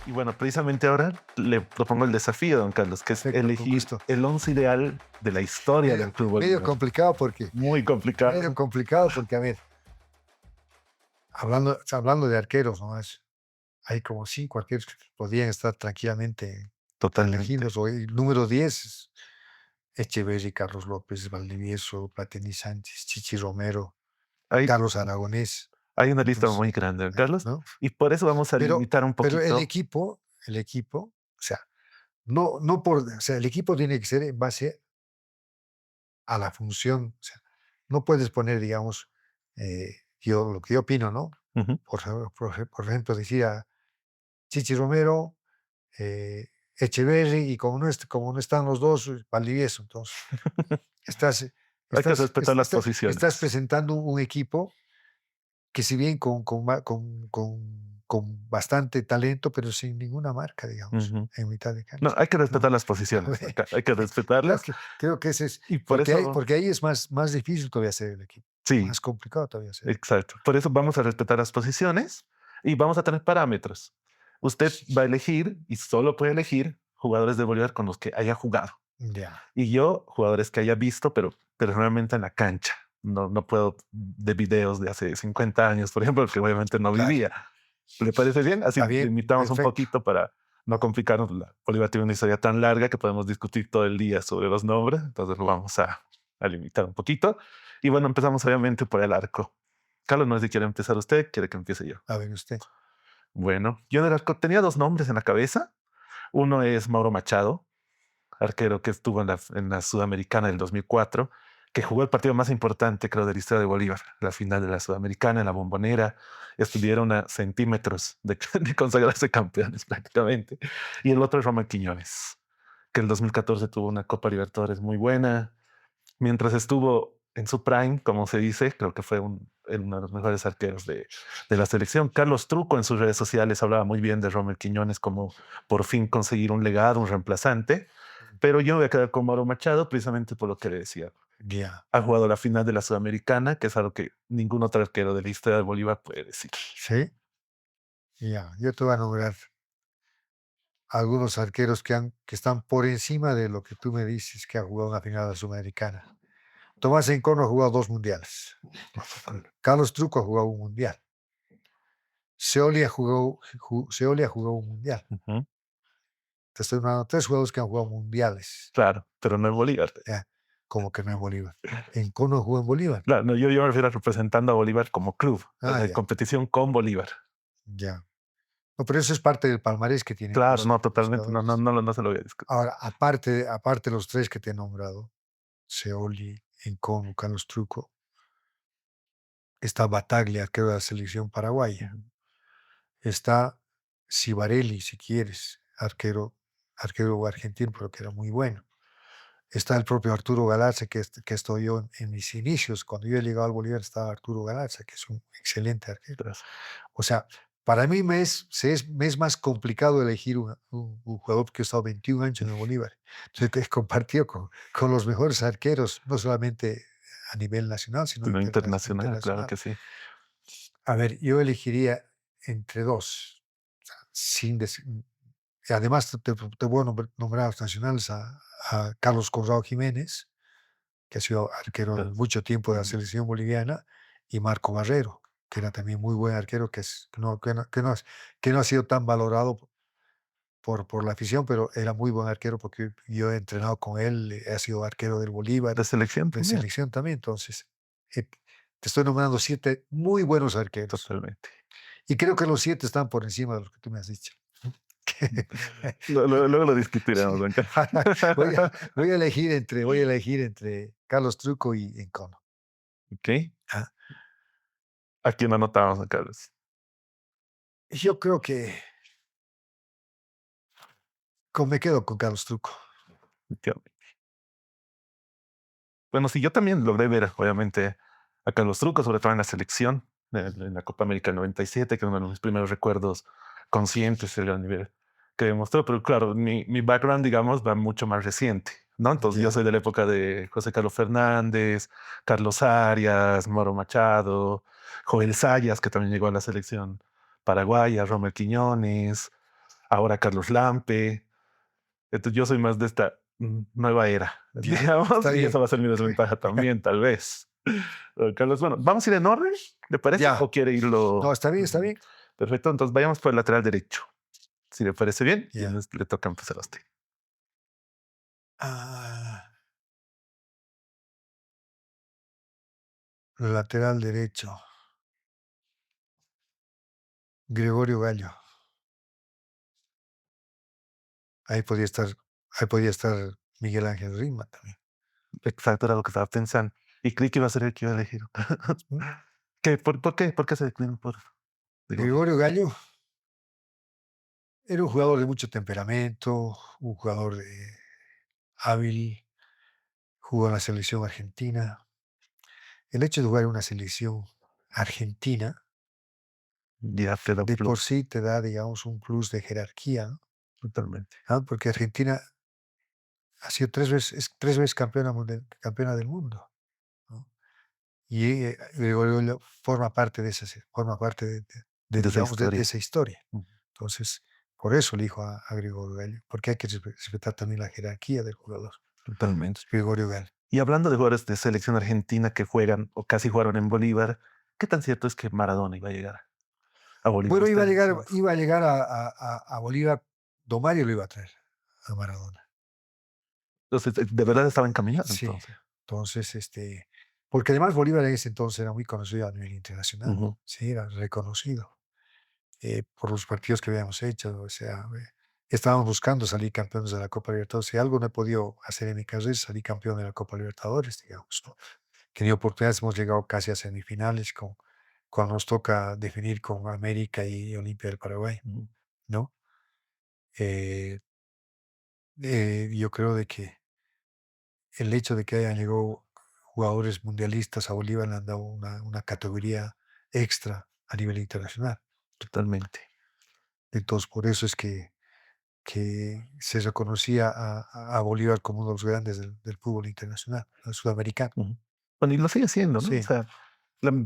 Y bueno, precisamente ahora le propongo el desafío, don Carlos, que es Perfecto, con elegir gusto. el once ideal de la historia Medio, del club medio Bolívar. complicado porque, Muy complicado, a ver, hablando de arqueros, ¿no? Hay como cinco arqueros que podrían estar tranquilamente totalmente. elegidos. O el número 10 es Echeverri, Carlos López, Valdivieso, Platini Sánchez, Chichi Romero, Hay, Carlos Aragonés. hay una lista Entonces, muy grande, don Carlos, ¿no? y por eso vamos a Pero, limitar un pero poquito. el equipo, o sea, o sea, el equipo tiene que ser en base a la función. O sea, no puedes poner, digamos, lo que yo opino, ¿no? Ujú. Por ejemplo, decir a Chichi Romero, eh, Echeverri, y como no están los dos, Valdivieso. Entonces, estás, Hay que respetar las estás posiciones. presentando un equipo que, si bien con bastante talento, pero sin ninguna marca, digamos, Ujú. en mitad de No, cancha. hay que No. respetar las A posiciones, don ver, Carlos, hay que respetarlas. creo que ese es, Y por eso, porque ahí es más difícil todavía hacer el equipo, sí, más complicado todavía hacer. exacto. Por eso vamos a respetar las posiciones y vamos a tener parámetros. Usted va a elegir y solo puede elegir jugadores de Bolívar con los que haya jugado. Ya, Y yo, jugadores que haya visto, pero realmente en la cancha. No, no puedo de videos de hace 50 años, por ejemplo, que obviamente no claro. vivía. ¿Le parece bien? Así Está bien, limitamos un perfecto. poquito para no complicarnos. Bolívar tiene una historia tan larga que podemos discutir todo el día sobre los nombres, entonces lo vamos a limitar un poquito. Y bueno, empezamos obviamente por el arco. Carlos, no sé si quiere empezar usted, quiere que empiece yo. A ver usted. Bueno, yo en el arco tenía dos nombres en la cabeza. Uno es Mauro Machado, arquero que estuvo en la Sudamericana del 2004, que jugó el partido más importante, creo, de la historia de Bolívar, la final de la Sudamericana en la Bombonera. Estuvieron a centímetros de, de consagrarse campeones prácticamente. Y el otro es Román Quiñones, que el 2014 tuvo una Copa Libertadores muy buena. Mientras estuvo en su prime, como se dice, creo que fue uno de los mejores arqueros de la selección. Carlos Truco en sus redes sociales hablaba muy bien de Román Quiñones como por fin conseguir un legado, un reemplazante, pero yo me voy a quedar con Mauro Machado precisamente por lo que le decía. Ya, Ha jugado la final de la Sudamericana, que es algo que ningún otro arquero de la historia de Bolívar puede decir. sí, ya. Yo te voy a nombrar algunos arqueros que están por encima de lo que tú me dices que ha jugado una final de la Sudamericana. Tomás Encorno ha jugado dos mundiales. Carlos Truco ha jugado un mundial. Seoli ha jugado un mundial. Ujú. Te estoy nombrando tres jugadores que han jugado mundiales. Claro, pero no en Bolívar. Ya, como que no en Bolívar. Encorno jugó en Bolívar. Claro, no, yo me refiero a representando a Bolívar como club, o sea, en Ya, competición con Bolívar. ya. No, pero eso es parte del palmarés que tienen Claro, los, no, los totalmente, no, no, jugadores. no, no se lo voy a discutir. Ahora, aparte de los tres que te he nombrado, Seoli, Encorno, Carlos Truco, está Bataglia, arquero de la selección paraguaya. Ujú. Está Cibarelli, si quieres, arquero argentino, pero que era muy bueno. Está el propio Arturo Galarza, que estoy yo en mis inicios. Cuando yo he llegado al Bolívar estaba Arturo Galarza, que es un excelente arquero. Entonces, O sea, para mí me es más complicado elegir un jugador, porque he estado 21 años en el Bolívar. Entonces, que he compartido con los mejores arqueros, no solamente a nivel nacional, sino no internacional, claro internacional. que sí. A ver, yo elegiría entre dos, sin des- y además te voy a nombrar a los nacionales, a Carlos Corrado Jiménez, que ha sido arquero Entonces, mucho tiempo de la ujú. selección boliviana, y Marco Barrero, que era también muy buen arquero, que no ha sido tan valorado por la afición, pero era muy buen arquero porque yo he entrenado con él, ha sido arquero del De Bolívar, selección de también, selección también. Entonces, te estoy nombrando siete muy buenos arqueros. totalmente. Y creo que los siete están por encima de los que tú me has dicho. Luego lo discutiremos, Sí. don Carlos. Voy a elegir entre Carlos Truco y Encono. Ok, Ah, aquí no anotamos, don Carlos. yo creo que me quedo con Carlos Truco. Entiendo. Bueno, sí, yo también logré ver, obviamente, a Carlos Truco, sobre todo en la selección, en la Copa América del 97, que es uno de mis primeros recuerdos conscientes del gran nivel que demostró. Pero claro, mi background, digamos, va mucho más reciente, ¿no? Entonces yo Ya, soy de la época de José Carlos Fernández, Carlos Arias, Mauro Machado, Joel Sayas, que también llegó a la selección paraguaya, Romer Quiñones, ahora Carlos Lampe. Entonces yo soy más de esta nueva era, Ya, está digamos, y esa bien. va a ser mi desventaja también, tal vez. Carlos, bueno, ¿vamos a ir en orden? ¿Le parece? Ya. ¿O quiere No, irlo? está bien, está bien. Perfecto, entonces vayamos por el lateral derecho. Si le parece bien, y Ya. le toca empezar a usted. Ah, lateral derecho. Gregorio Gallo. Ahí podía estar Miguel Ángel Rima también. Exacto, era lo que estaba pensando. Y creí que iba a ser el que iba a elegir. ¿Mm? ¿Por qué? ¿Por qué se declinó por Gregorio? Gregorio Gallo era un jugador de mucho temperamento, un jugador hábil, jugó en la selección argentina. El hecho de jugar en una selección argentina Ya te da un de por plus, sí te da, digamos, un plus de jerarquía, ¿no? totalmente. Porque Argentina ha sido 3 veces, es 3 veces campeona del mundo, ¿no? Y Gregorio Gallo forma parte De esa digamos, de historia. esa historia. Ujú. Entonces, por eso elijo a Gregorio Gallo, porque hay que respetar también la jerarquía del jugador. Totalmente. Gregorio Gallo. Y hablando de jugadores de selección argentina que juegan o casi jugaron en Bolívar, ¿qué tan cierto es que Maradona iba a llegar a Bolívar? Bueno, Usted, iba a llegar a Bolívar, Don Mario lo iba a traer a Maradona. entonces, de verdad estaba encaminado Sí, entonces. entonces, porque además Bolívar en ese entonces era muy conocido a nivel internacional, Ujú. sí, era reconocido por los partidos que habíamos hecho, o sea, estábamos buscando salir campeones de la Copa Libertadores. Si algo no he podido hacer en mi carrera es salir campeón de la Copa Libertadores, digamos, ¿no? Que ni oportunidades hemos llegado casi a semifinales cuando nos toca definir con América y Olimpia del Paraguay, Ujú. ¿no? Eh, yo creo de que el hecho de que hayan llegado jugadores mundialistas a Bolívar le han dado una categoría extra a nivel internacional. Totalmente. Entonces, por eso es que se reconocía a Bolívar como uno de los grandes del fútbol internacional, el sudamericano. Ujú. Bueno, y lo sigue siendo, ¿no? O Sí, sea,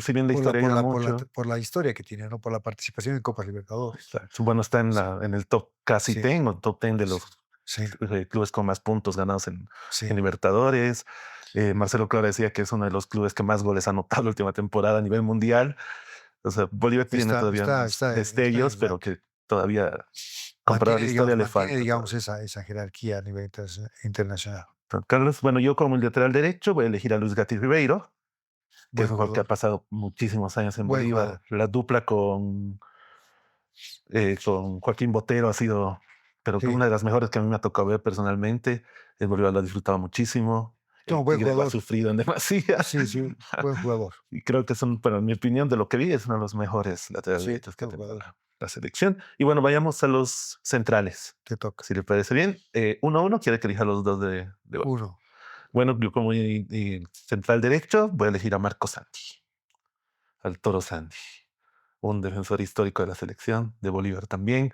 si bien la historia ayuda mucho, por la historia que tiene, ¿no? Por la participación en Copas Libertadores. bueno, está Sí, en el top casi sí, 10 o top 10 de sí, los sí, clubes con más puntos ganados en sí. Libertadores. Marcelo Claro decía que es uno de los clubes que más goles ha anotado la última temporada a nivel mundial. O sea, Bolívar tiene todavía unos Está en destellos, el pero ranking. que todavía, comparado a la historia, le Mantiene, falta digamos, todavía. esa jerarquía a nivel internacional. Carlos, bueno, yo como el lateral derecho voy a elegir a Luis Gatti Ribeiro, que Buen es un jugador que ha jugador, pasado muchísimos años en buen jugador. Bolívar. La dupla con Joaquín Botero ha sido, pero que Sí, una de las mejores que a mí me ha tocado ver personalmente. El Bolívar lo ha disfrutado muchísimo. no, El buen Tigre lo ha jugador. sufrido en demasía. Sí, sí, buen jugador. Y creo que son, pero en mi opinión, de lo que vi, es uno de los mejores laterales Sí, derechos que ha buen tenido jugador. la selección. Y bueno, vayamos a los centrales. Te toca. Si le parece bien, 1-1, quiere que elija los dos de Bolívar. Uno. Bueno, yo como central derecho voy a elegir a Marco Santi, al Toro Santi, un defensor histórico de la selección de Bolívar también.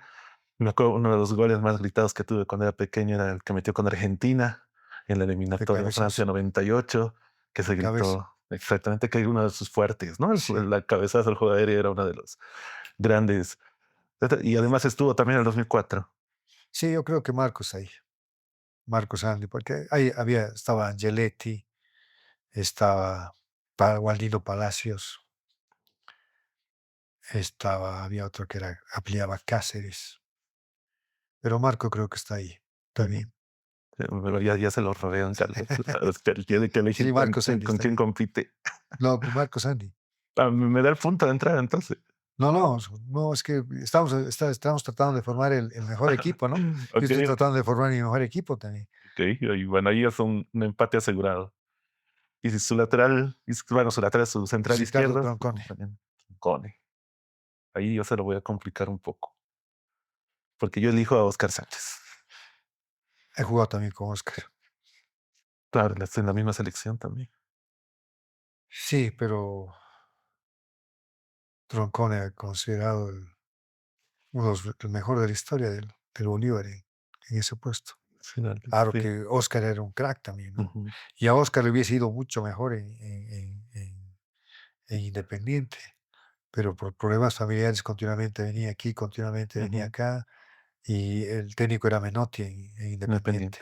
Me acuerdo, uno de los goles más gritados que tuve cuando era pequeño era el que metió con Argentina en la De eliminatoria de Francia cabezazo. 98, que se De cabeza. gritó exactamente que era uno de sus fuertes, ¿no? Sí. La cabezazo del juego aéreo era uno de los grandes. Y además estuvo también en el 2004. Sí, yo creo que Marcos ahí. Marcos Andy, porque ahí estaba Angeletti, estaba Waldino Palacios, había otro que apellidaba Cáceres. Pero Marco creo que está ahí. Está Ujú. bien. Pero ya se lo rodean, Carlos. Es que él tiene que Sí, elegir Marcos Andy con está quién bien. compite. No, con Marcos Andy. Me da el punto de entrada entonces. No, no, no, es que estamos tratando de formar el mejor equipo, ¿no? Yo Ok, estoy tratando de formar mi mejor equipo también. ok. Y bueno, ahí es un empate asegurado. Y si su lateral, bueno, su lateral, su central Ricardo izquierdo, Troncone. también Cone. Ahí yo se lo voy a complicar un poco, porque yo elijo a Oscar Sánchez. He jugado también con Oscar. Claro, estoy en la misma selección también. Sí, pero Troncone considerado uno de el mejor de la historia del Bolívar en ese puesto. Final, Claro sí. que Oscar era un crack también, ¿no? Ujú, Y a Oscar le hubiese ido mucho mejor en Independiente, pero por problemas familiares continuamente venía aquí, continuamente venía ujú. acá. y el técnico era Menotti en Independiente. Independiente.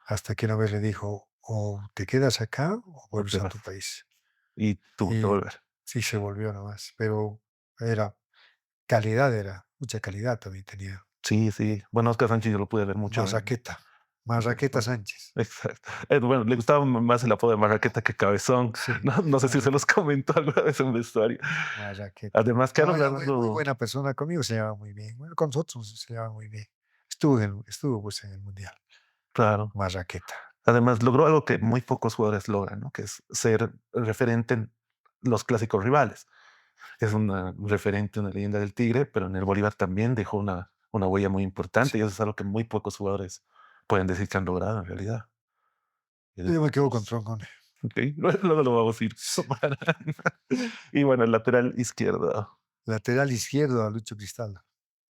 Hasta que una vez le dijo: "O te quedas acá o No te vuelves a vas. tu país". Y tuvo que Y volver. sí se volvió nomás, pero era calidad, era mucha calidad también tenía. Sí, sí. Bueno, Oscar Sánchez yo lo pude ver mucho en Marraqueta, Marraqueta Barcelona. Sánchez. Exacto. Bueno, le gustaba más el apodo de Marraqueta que Cabezón. Sí, No sé si se los Marraqueta, comentó alguna vez en vestuario. Marraqueta. Además que No, ahora era muy ganando buena persona, conmigo se llevaba muy bien. Bueno, con nosotros se llevaba muy bien. Estuvo, pues, en el mundial, claro. Marraqueta. Además, logró algo que muy pocos jugadores logran, ¿no? Que es ser referente en los clásicos rivales. Es una referente, una leyenda del Tigre, pero en el Bolívar también dejó una huella muy importante Sí, y eso es algo que muy pocos jugadores pueden decir que han logrado en realidad. yo me quedo con Troncone. Ok, luego lo vamos a ir Sí. comparando. Y bueno, el lateral izquierdo, Lateral izquierdo a Lucho Cristal.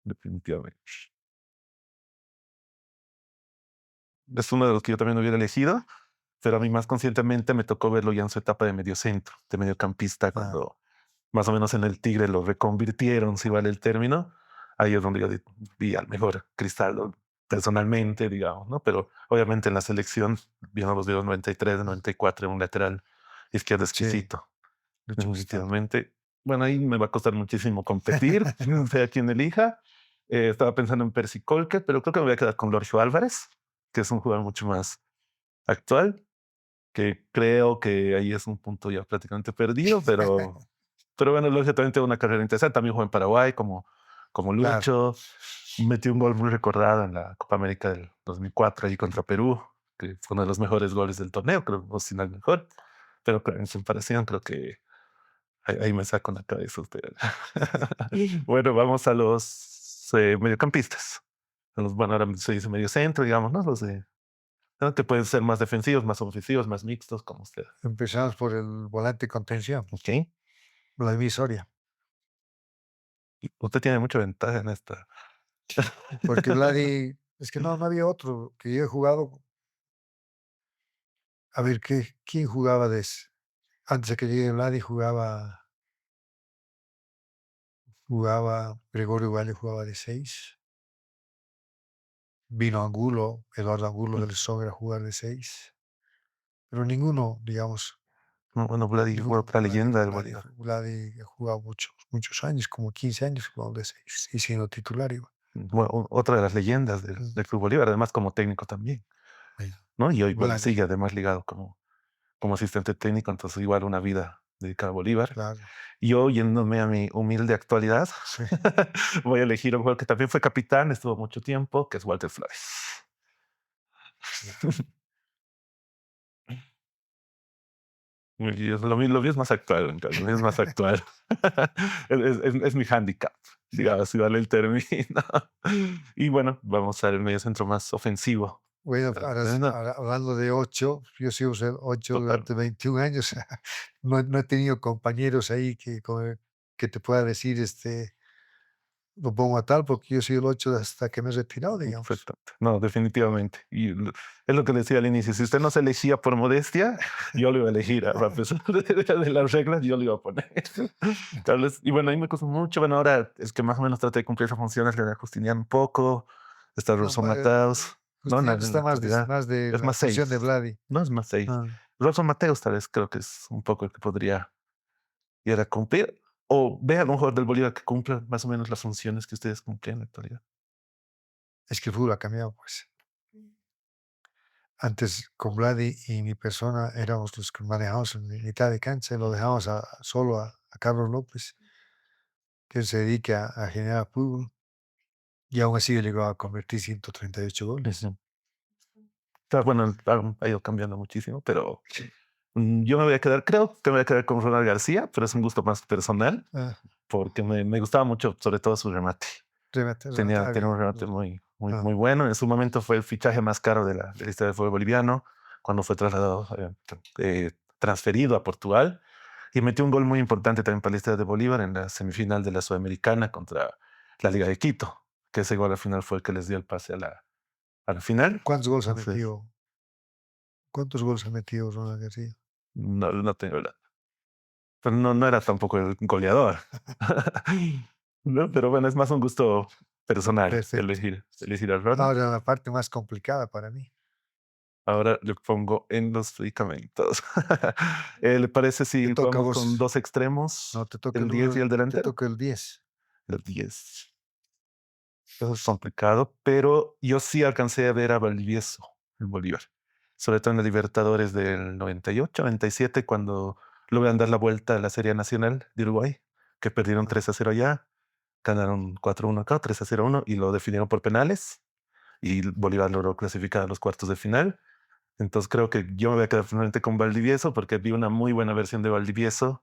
definitivamente. Es uno de los que yo también hubiera elegido, pero a mí más conscientemente me tocó verlo ya en su etapa de mediocentro, de mediocampista, Ah, cuando más o menos en el Tigre lo reconvirtieron, si vale el término. Ahí es donde yo vi al mejor Cristaldo, personalmente, digamos, ¿no? Pero obviamente en la selección, viendo los videos 93, mm, 94, un lateral izquierdo sí, exquisito, Lucho Cristal. definitivamente. Bueno, ahí me va a costar muchísimo competir, no sé a quién elija. Estaba pensando en Percy Colque, pero creo que me voy a quedar con Lorcio Álvarez, que es un jugador mucho más actual, que creo que ahí es un punto ya prácticamente perdido, pero bueno, Lorcio también tuvo una carrera interesante. También jugó en Paraguay como Claro, Lucho. Metió un gol muy recordado en la Copa América del 2004 ahí contra Perú, que fue uno de los mejores goles del torneo, creo, o si no el mejor. Pero claro, en comparación, creo que ahí me saco la cabeza usted. Bueno, vamos a los mediocampistas. Bueno, ahora se dice medio centro, digamos, ¿no? Los de, ¿no? Que pueden ser más defensivos, más ofensivos, más mixtos, como usted. empezamos por el volante contención, Ok. Vladimir Soria, Usted tiene mucha ventaja en esta. porque Vladi, es que no había otro que yo he jugado. A ver, ¿quién jugaba de ese? Antes de que llegue Vladi jugaba Gregorio Valle, jugaba de 6. Vino Angulo, Eduardo Angulo del Sogra a jugar de 6. Pero ninguno, digamos, No, bueno, Vladi fue ninguno otra como Vladi. leyenda del Vladi, Bolívar. Vladi ha jugado muchos años, como 15 años jugando de 6 y siendo titular igual. Bueno, otra de las leyendas Mm, del Club Bolívar, además como técnico también, sí, ¿no? Y hoy, bueno, Vladi, sigue además ligado como asistente técnico, entonces igual una vida dedicada a Bolívar. claro. Y yo, yéndome a mi humilde actualidad, Sí. voy a elegir a un jugador que también fue capitán, estuvo mucho tiempo, que es Walter Flores. Y lo mío es más actual, en cambio, lo mío es más actual. Es mi handicap, digamos, si vale el término. Y bueno, vamos al medio centro más ofensivo. Bueno, No, hablando de 8, yo sigo ser 8 total. durante 21 años. No he tenido compañeros ahí que te pueda decir, lo pongo a tal, porque yo soy el 8 hasta que me he retirado, digamos. Exactamente. No, definitivamente. Es lo que decía al inicio. Si usted no se elegía por modestia, yo lo iba a elegir. A pesar de las reglas, yo lo iba a poner. Tal vez, y bueno, ahí me costó mucho. Bueno, ahora es que más o menos traté de cumplir esas funciones de Justiniano un poco. Está No, Robson Mateus. No, Justiniano en la está actualidad. más de Es la más función de seis. Vladi. No es más seis. Ah, Robson Mateus tal vez creo que es un poco el que podría ir a cumplir. O ve a un jugador del Bolívar que cumpla más o menos las funciones que ustedes cumplían en la actualidad. es que el fútbol ha cambiado, pues. Antes con Vladi y mi persona éramos los que manejamos en mitad de cancha, lo dejamos solo a Carlos López, que él se dedica a generar fútbol, y aún así él llegó a convertir 138 goles. Ujú. Claro, bueno, ha ido cambiando muchísimo, pero yo me voy a quedar, creo que me voy a quedar con Ronald García, pero es un gusto más personal, Ah, porque me gustaba mucho, sobre todo su remate. remate, Tenía un bien. remate muy, muy, Ah, muy bueno. En su momento fue el fichaje más caro de la historia del fútbol boliviano, cuando fue trasladado, transferido a Portugal, y metió un gol muy importante también para la historia de Bolívar en la semifinal de la Sudamericana contra la Liga de Quito, que ese gol al final fue el que les dio el pase a la final. ¿Cuántos goles ha Entonces, metido? ¿Cuántos goles ha metido Ronald García? no tengo la. Pero no era tampoco el goleador. ¿No? Pero bueno, es más un gusto personal, Perfecto. elegir a Ronald. Ahora la parte más complicada para mí. Ahora le pongo en los medicamentos. ¿Le parece Te si toca a jugamos con vos. dos extremos, No, te toca el el 10 y número, el te delantero? toca el 10. El 10. Eso es complicado, pero yo sí alcancé a ver a Valdivieso en Bolívar, sobre todo en la Libertadores del 98, 97, cuando logran dar la vuelta a la Serie Nacional de Uruguay, que perdieron Ah, 3-0 allá, ganaron 4-1 acá, 3-0 uno y lo definieron por penales, y Bolívar logró clasificar a los cuartos de final. Entonces creo que yo me voy a quedar finalmente con Valdivieso porque vi una muy buena versión de Valdivieso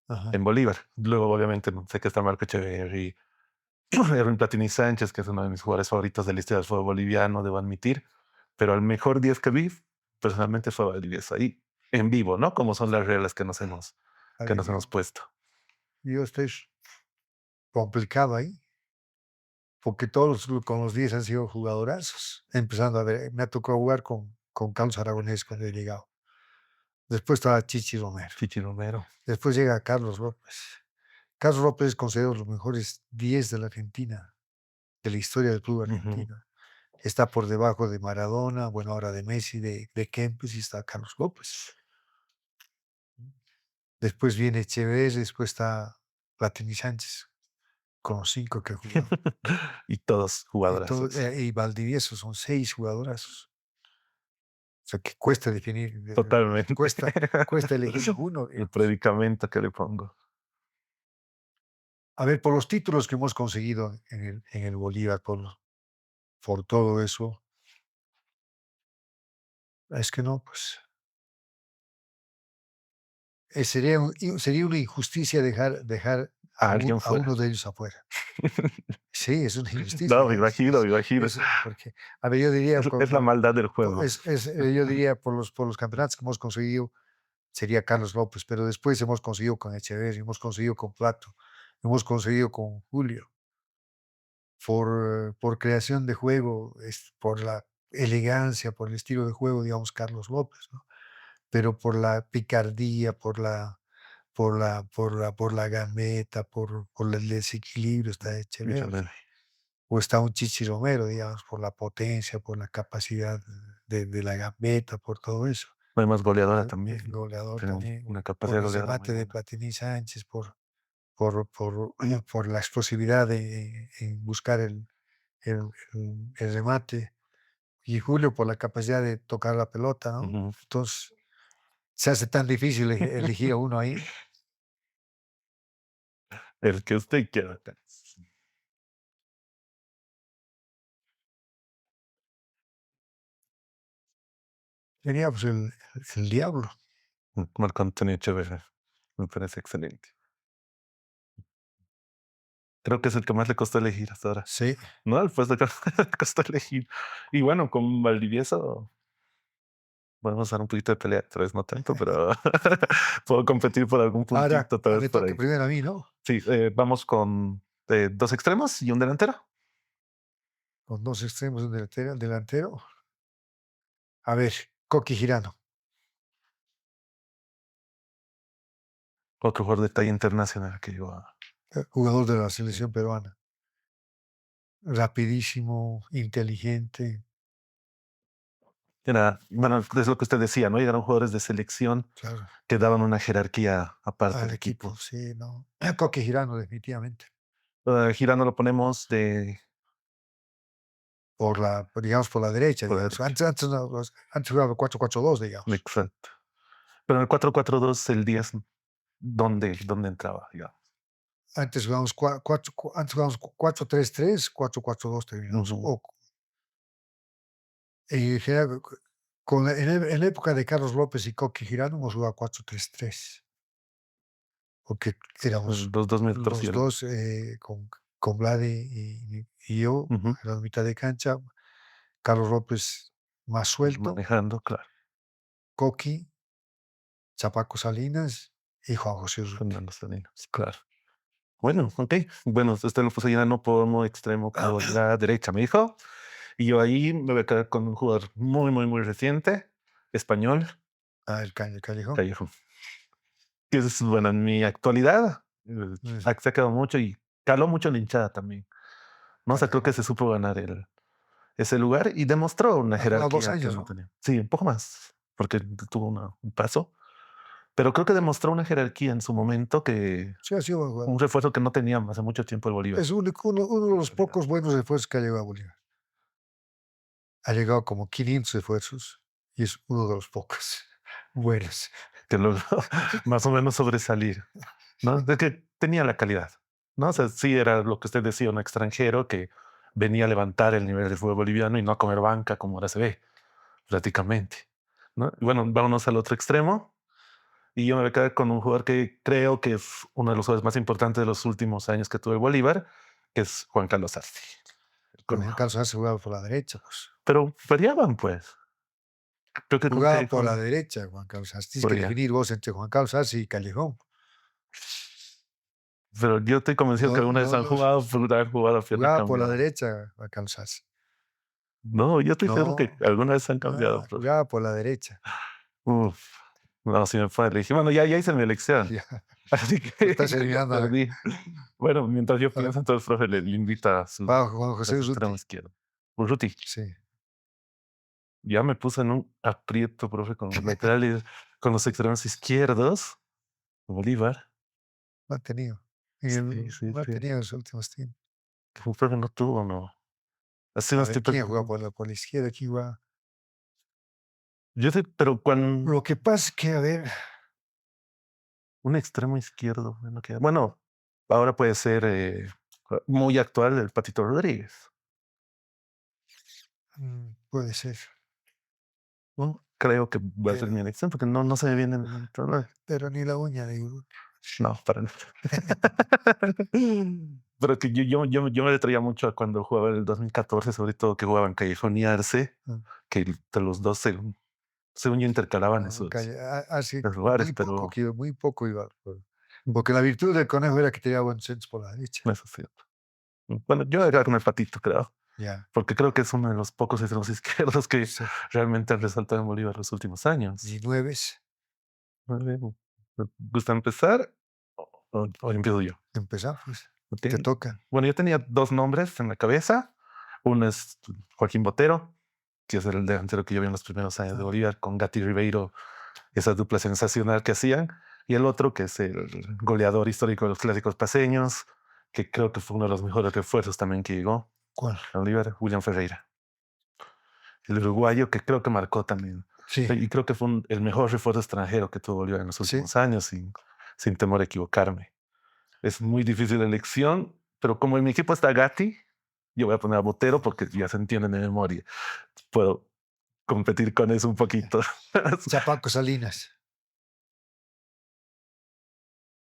ajá. en Bolívar. Luego, obviamente, sé que está Marco Echeverri, Erwin Platini Sánchez, que es uno de mis jugadores favoritos de la historia del fútbol boliviano, debo admitir. Pero al mejor 10 que vi, personalmente fue Valdivieso. Ahí en vivo, ¿no? Como son las reglas A que ver, nos hemos puesto. yo estoy complicado ahí, porque todos con los 10 han sido jugadorazos. Empezando a ver, me ha tocado jugar con Carlos Aragonés cuando he llegado. Después estaba Chichi Romero. Chichi Romero. Después llega Carlos López. Carlos López es considerado los mejores 10 de la Argentina, de la historia del club Ujú. argentino. Está por debajo de Maradona, bueno, ahora de Messi, de Kempes y está Carlos López. Después viene Echeverri, después está Platini Sánchez, con los 5 que ha jugado. Y todos jugadorazos. Y Valdivieso son 6 jugadorazos. O sea, que cuesta definir, Totalmente. cuesta elegir uno, El digamos. predicamento que le pongo. A ver, por los títulos que hemos conseguido en el Bolívar, por todo eso, es que no, pues sería una injusticia dejar A alguien a fuera. uno de ellos afuera. Sí, es una injusticia. No, me imagino, me imagino. Porque, a ver, yo diría, Es la maldad del juego. yo diría por los campeonatos que hemos conseguido, sería Carlos López, pero después hemos conseguido con Echeverri, hemos conseguido con Plato, hemos conseguido con Julio, por creación de juego, por la elegancia, por el estilo de juego, digamos, Carlos López, ¿no? Pero por la picardía, por la gambeta, por el desequilibrio está Echeverri. Híjole, O está un Chichi Romero, digamos, por la potencia, por la capacidad de la gambeta, por todo eso. no hay más goleadora El también. goleador Tiene también, una por capacidad el goleadora muy remate de buena. Platini Sánchez, por la explosividad en buscar el remate, y Julio por la capacidad de tocar la pelota, ¿no? Ujú. Entonces, se hace tan difícil elegir a uno ahí. El que usted quiera. Sería pues el diablo. Marco Antonio Echeverri. Me parece excelente. Creo que es el que más le costó elegir hasta ahora. Sí, No, el puesto que le costó elegir. Y bueno, con Valdivieso podemos dar un poquito de pelea, tal vez no tanto, pero puedo competir por algún ahora puntito, tal vez me por toca ahí. primero a mí, ¿no? Sí, vamos con dos extremos y un delantero. Con dos extremos, un delantero. A ver, Coqui Girano, Otro jugador de talla internacional que yo. jugador de la selección peruana. Rapidísimo, inteligente, Era, bueno, es lo que usted decía, ¿no? Llegaron jugadores de selección claro, que daban una jerarquía aparte al al equipo, equipo. sí, ¿no? Coqui Girano, definitivamente. Girando lo ponemos de Digamos, por la derecha, por la digamos. derecha. Antes, no, antes jugaba 4-4-2, digamos. Exacto. Pero en el 4-4-2 el 10, ¿dónde entraba? Digamos. Antes jugábamos 4-3-3, 4-4-2 terminamos. Ujú. En general, en la época de Carlos López y Coqui Girano hemos jugado 4-3-3, porque éramos Los dos metros y los el. dos con Vlade y yo, Ujú. en la mitad de cancha. Carlos López más suelto, Manejando, claro. Coqui, Chapaco Salinas y Juan José Urruti. Fernando Salinas, claro. Bueno, ok. Bueno, usted lo puso ya no como extremo, como la derecha, me dijo. Y yo ahí me voy a quedar con un jugador muy, muy, muy reciente, español, El Callejón. Callejon. Que es, bueno, en mi actualidad, Mm, se ha quedado mucho y caló mucho en la hinchada también. ¿no? O sea, creo que Callejón. se supo ganar ese lugar y demostró una Ha jugado 2 jerarquía que años, no ¿no? tenía. Sí, un poco más, porque tuvo un paso, pero creo que demostró una jerarquía en su momento que Sí, ha sido buen un jugador. refuerzo que no tenía hace mucho tiempo el Bolívar. Es uno de los pocos buenos refuerzos que ha llegado a Bolívar. Ha llegado como 500 refuerzos y es uno de los pocos buenos. Que logró más o menos sobresalir, ¿no? De que tenía la calidad, ¿no? O sea, sí era lo que usted decía, un extranjero que venía a levantar el nivel del fútbol boliviano y no a comer banca como ahora se ve, prácticamente, ¿no? Y bueno, vámonos al otro extremo. Y yo me voy a quedar con un jugador que creo que es uno de los jugadores más importantes de los últimos años que tuvo el Bolívar, que es Juan Carlos Arce, el Pero Juan Conejo. Carlos Arce jugaba por la derecha, pues. Pero variaban, pues. Creo que nunca Jugaba por la dijo derecha, Juan Carlos Arce. Tienes por que allá. definir vos entre Juan Carlos Arce y Callejón. Pero yo estoy convencido que No, alguna vez no, han no. jugado por haber jugado a pierna Jugaba por la cambiada. derecha, Juan Carlos Arce. No, yo estoy seguro que No, alguna vez han cambiado, profe. jugaba por la derecha. Uf, no, si me fue elegir. Bueno, ya hice mi elección. Ya, Así lo que estás ya eliminando perdí. Bueno, mientras yo a pienso, entonces, profe, le invita a su Juan a José su Urruti. extremo izquierdo. Urruti, Sí. ya me puse en un aprieto, profe, con los laterales, con los extremos izquierdos. Bolívar. Lo han tenido. Sí, sí, Lo han sí. tenido en los últimos tiempos. Profe no tuvo, no. Así no A estoy ver, ¿quién ha jugado pensando. por la izquierda? ¿Quién juega? Yo sé, pero cuando Lo que pasa es que, a ver, un extremo izquierdo, bueno, bueno, ahora puede ser muy actual el Patito Rodríguez. puede ser, ¿No? Creo que va a ser mi pero, elección porque no se me viene en mente nada. pero ni la uña de Urruti. No, para nada. Pero que yo me detraía mucho a cuando jugaba en el 2014, sobre todo que jugaban Callejón y Arce, Mm. que entre los dos según yo intercalaban No, esos, así esos lugares, muy poco, pero que muy poco iba. Porque la virtud del conejo era que tenía buen senso por la derecha. no es cierto. Bueno, yo era con el Patito, creo, Ya, porque creo que es uno de los pocos extremos izquierdos que sí. realmente han resaltado en Bolívar los últimos años. 19. Vale, ¿me gusta empezar o empiezo yo? Empezamos. Ok. Te toca. Bueno, yo tenía dos nombres en la cabeza. Uno es Joaquín Botero, que es el delantero que yo vi en los primeros años de Ah, Bolívar, con Gatti Ribeiro, esa dupla sensacional que hacían. Y el otro, que es el goleador histórico de los clásicos paseños, que creo que fue uno de los mejores refuerzos también que llegó ¿Cuál? a Bolívar, William Ferreira. El uruguayo que creo que marcó también. Sí, Y creo que fue el mejor refuerzo extranjero que tuvo Bolívar en los sí. últimos años, sin temor a equivocarme. Es muy difícil la elección, pero como en mi equipo está Gatti, yo voy a poner a Botero porque ya se entiende de memoria. Puedo competir con eso un poquito. Chapaco Salinas.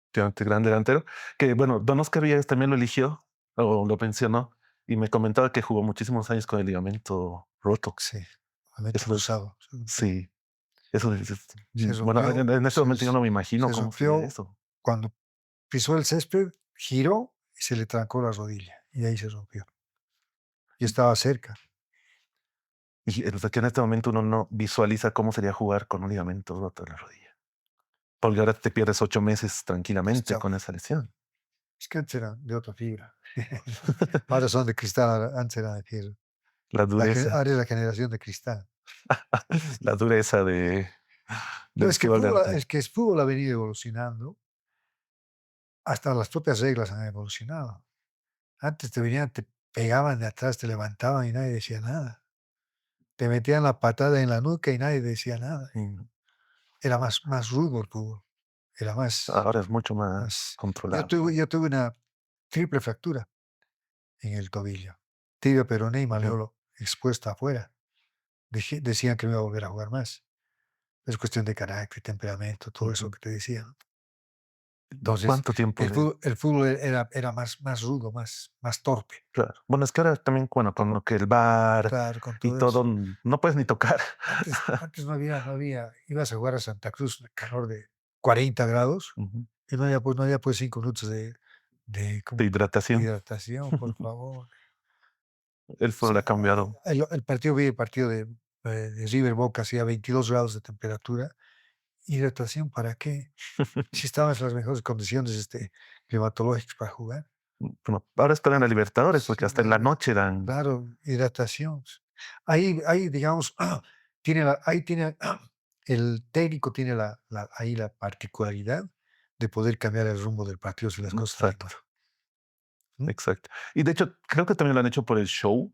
Efectivamente, gran delantero. Que bueno, Don Oscar Villegas también lo eligió o lo mencionó y me comentaba que jugó muchísimos años con el ligamento roto. Sí. Lamento Eso es, cruzado. sí, eso Se bueno, rompió, en este momento yo no me imagino se cómo sería rompió eso. cuando pisó el césped, giró y se le trancó la rodilla. Y de ahí se rompió. Y estaba cerca. Y o sea, que en este momento uno no visualiza cómo sería jugar con un ligamento roto en la rodilla. Porque ahora te pierdes 8 meses tranquilamente Chao. con esa lesión. Es que antes eran de otra fibra. Ahora son de cristal, antes eran de fierro. La dureza, Ahora es la generación de cristal. la dureza No, del fútbol de antaño. es que el fútbol ha venido evolucionando. Hasta las propias reglas han evolucionado. Antes te venían, te pegaban de atrás, te levantaban y nadie decía nada. Te metían la patada en la nuca y nadie decía nada. Mm, Era más rudo el fútbol. Era Ahora es mucho más más. controlable. Yo tuve una triple fractura en el tobillo. Tibia, peroné y Ujú. malleolo expuesta afuera. Decían que no iba a volver a jugar más. Es cuestión de carácter, temperamento, todo eso Ujú. que te decían. Entonces, ¿Cuánto tiempo el fútbol era más rudo, más torpe. claro. Bueno, es que ahora también, bueno, con lo que el bar Claro, con y todo eso. todo, no puedes ni tocar. Antes no había, ibas a jugar a Santa Cruz, calor de 40 grados, Ujú. y no había pues 5 minutos de, De ¿cómo? De hidratación. hidratación, por favor. El Sí, fútbol ha cambiado. vi el partido de River Boca, hacía 22 grados de temperatura. ¿Hidratación para qué? Si estaban en las mejores condiciones climatológicas para jugar. Bueno, ahora esperan a Libertadores porque Sí, hasta en la noche dan claro, hidratación. Ahí, digamos, ahí tiene, el técnico tiene ahí la particularidad de poder cambiar el rumbo del partido si las cosas van mal. exacto, ¿Mm? exacto. Y de hecho, creo que también lo han hecho por el show,